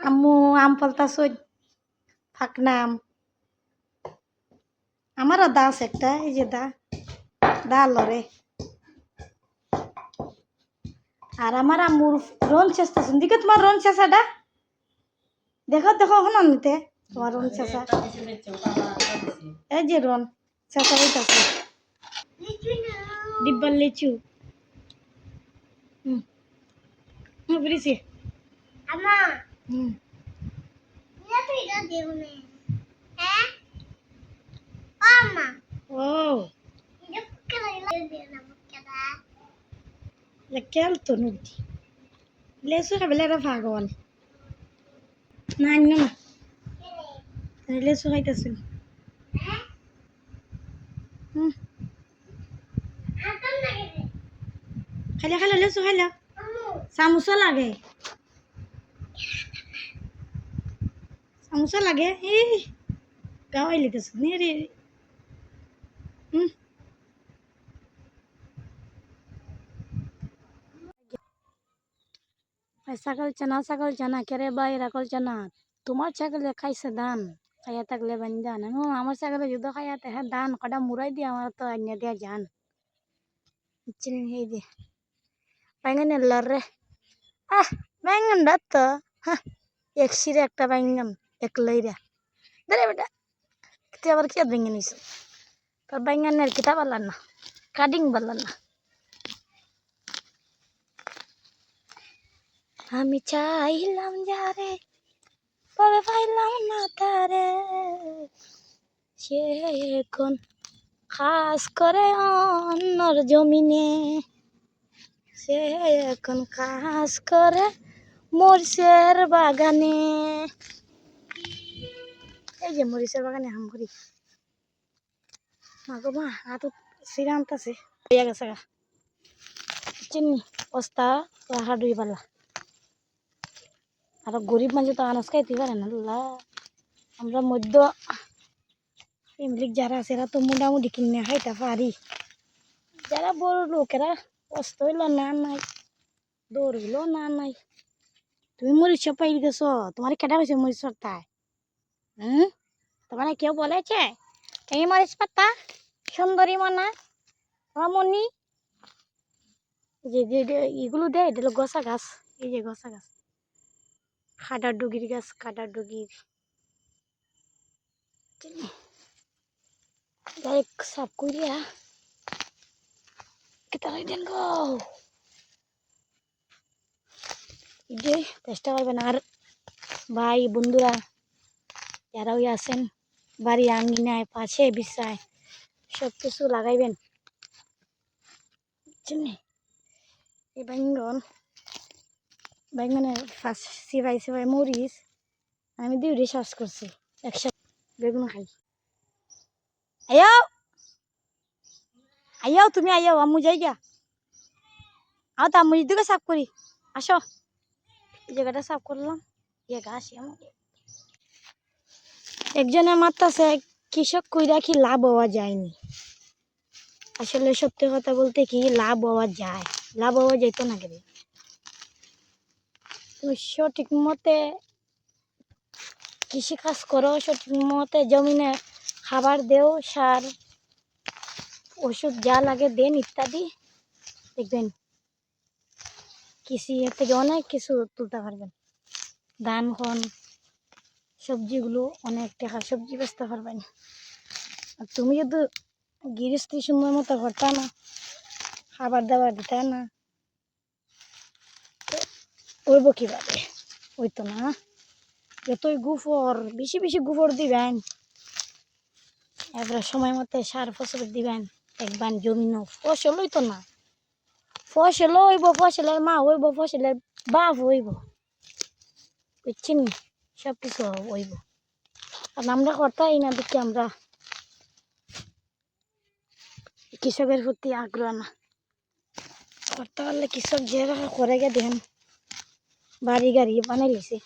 আম্মু আম ফলতাছই ফাকনা আম আমারও দা আছে একটা এই যে দা লরে আর আমার আম্মুর রন চেষ্টা দিকে তোমার রন চেষ্টাটা দেখো দেখো হন নিতে তোমার রন চেষ্টা এই যে রন চেষ্টা হইতাছে ডিব্বার লিচু বুঝেছি আমা এটা দেও নে হ্যাঁ আমা ও এটা কেলা দেও না কেলা lekel to nudi leso ka belera fagol na no leso kaitasin khala khala leso khala samosa lage gawai litas ne re ছাগল চানা কেরে বাই রাখল চানা তোমার ছাগলে খাইছে ধান খাইয়া থাকলে বান্ধান আমার ছাগলে যদি খাইয়া থাকে ধান কটা মুড়াই দিয়ে আমার তো আনিয়া দিয়া যান এই যে বাইঙ্গন রে বাইঙ্গন তো এক শিরে একটা বাইঙ্গন এক লইরা ধরে বেটা তুই আবার কি বাইঙ্গন নিস তোর বাইঙ্গনের কিতা পারলাম না কাটিং পারলাম না আমি চাইলাম যারে তবে পাইলাম না তারে সে এখন খাস করে অন্যর জমিনে সে এখন খাস করে মরিচের বাগানে এই যে মরিচের বাগানে হাম করি মাগো মা হাতত সিরান্ত আছে হইয়া গেছে গা চিনি বস্তা রাখা দুই পাল্লা আর গরিব মানুষ তো আনাজ খাইতে পারে না আমরা মধ্য ফ্যামিলি যারা আছে এরা তো মোটামুটি কিনে খাইতে পারি যারা বড় লোকেরা কষ্ট হইল না নাই দৌড় হইল না নাই তুমি মরিচ পাই গেছ তোমার কেটা হয়েছে মরিচ তাই তোমার কেউ বলেছে এই মরিচ পাতা সুন্দরী মনা রমণী যে এগুলো দেয় এটা গসা গাছ এই যে গসা গাছ খাটার ডুগির গাছ কাটার ডুগির যাই সাফ করিয়া কেতালাই দেন গো যে চেষ্টা করবেন আর ভাই বন্ধুরা যারা ওই আছেন বাড়ি আঙ্গিনায় পাশে বিছায় সব কিছু লাগাইবেন এই বাইঙ্গনের ফার্স্ট সিবাই মরিচ আমি দুইটি চাষ করছি একসাথে বেগুন খাই আইয়াও তুমি আইয়াও আম্মু যাই গা আও তো আম্মু দিকে সাফ করি আসো এই জায়গাটা সাফ করলাম আসি একজনের মাত্রাছে কৃষক কইরা কি লাভ হওয়া যায়নি আসলে সত্যি কথা বলতে কি লাভ হওয়া যায় লাভ হওয়া যেত না কেন তুমি সঠিক মতে কৃষি কাজ করো সঠিক মতে জমিনে খাবার দেও সার ওষুধ যা লাগে দেন ইত্যাদি দেখবেন কৃষি এর থেকে অনেক কিছু তুলতে পারবেন ধান খন সবজিগুলো অনেক টাকা সবজি বেচতে পারবেন আর তুমি যদি গৃহস্থী সময় মতো করতা না খাবার দাবার দিতা না ওইব কিভাবে ওই তো না যতই গুফর বেশি বেশি গুফর দিবেন এবার সময় মতো সার ফসল দিবেন একবার জমি ফসল হইতো না ফসল হইব ফসলের মা হইব ফসলের বাপ হইব বুঝছেন সব কিছু হইব আর আমরা করতাই না দেখি আমরা কৃষকের প্রতি আগ্রহ না করতে পারলে কৃষক যে করে গে দেখেন বাড়ি গাড়ি বানাই লিছে